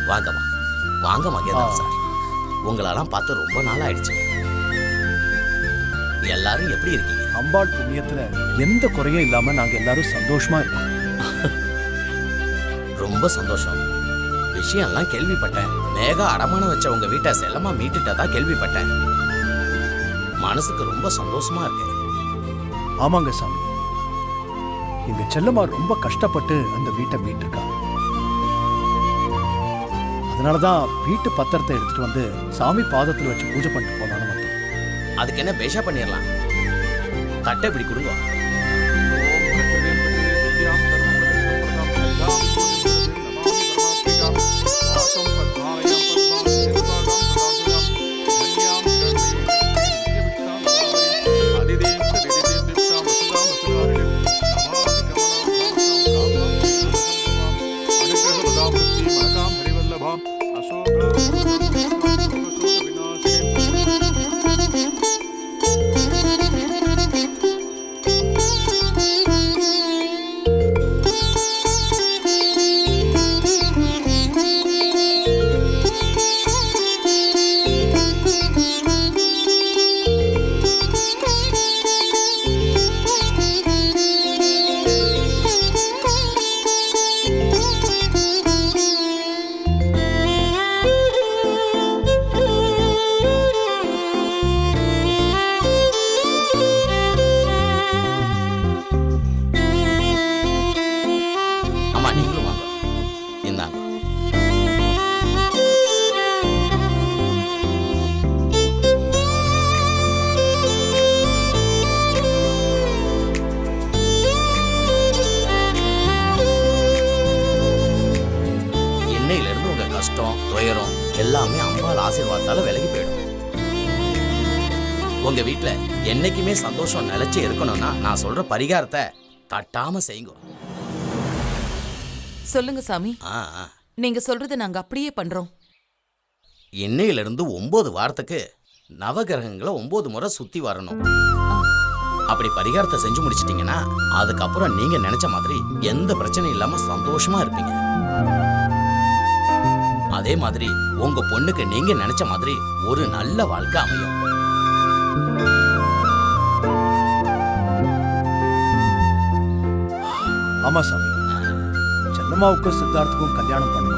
வாங்கம்மா, வாங்க மகேந்திரன் சார். உங்களெல்லாம் பார்த்து ரொம்ப நாள் ஆயிடுச்சு. எல்லாரும் எப்படி இருக்கீங்க? அம்பாள் புண்ணியத்துல எந்த குறையும் இல்லாம நாங்க எல்லாரும் சந்தோஷமா இருக்கோம். ரொம்ப சந்தோஷம். விஷயம்லாம் கேள்விப்பட்டேன். மேகா அடமானம் வச்ச உங்க வீட்டை செல்லமா மீட்டுட்டதா கேள்விப்பட்டேன். மனசுக்கு ரொம்ப சந்தோஷமா இருக்கு. ஆமாங்க சாமி, எங்க செல்லம்மா ரொம்ப கஷ்டப்பட்டு அந்த வீட்டை மீட்டிருக்கா. அதனாலதான் வீட்டு பத்திரத்தை எடுத்துட்டு வந்து சாமி பாதத்துல வச்சு பூஜை பண்ணிட்டு போலான்னு வந்தோம். அதுக்கு என்ன பேஷா பண்ணிடலாம். தட்டை இப்படி கொடுங்க. எல்லாமே அம்பாள் ஆசீர்வாதத்தால விலகி போயிடும். உங்க வீட்டுல என்னைக்குமே சந்தோஷம் நிலைச்சு இருக்கணும்னா நான் சொல்ற பரிகாரத்தை தட்டாம செய்யுங்க. சொல்லுங்க சாமி. நீங்க சொல்றது நாங்க அப்படியே பண்றோம். இன்னையில இருந்து 9 வாரத்துக்கு நவகிரகங்களை 9 முறை சுத்தி வரணும். அப்படி பரிகாரத்தை செஞ்சு முடிச்சிட்டீங்கன்னா அதுக்கப்புறம் நீங்க நினைச்ச மாதிரி எந்த பிரச்சனையும் இல்லாம சந்தோஷமா இருப்பீங்க. அதே மாதிரி உங்க பொண்ணுக்கு நீங்க நினைச்ச மாதிரி ஒரு நல்ல வாழ்க்கை அமையும். ஆமா சாமி, செல்லம்மாவுக்கும் சித்தார்த்துக்கும் கல்யாணம் பண்ணுங்க.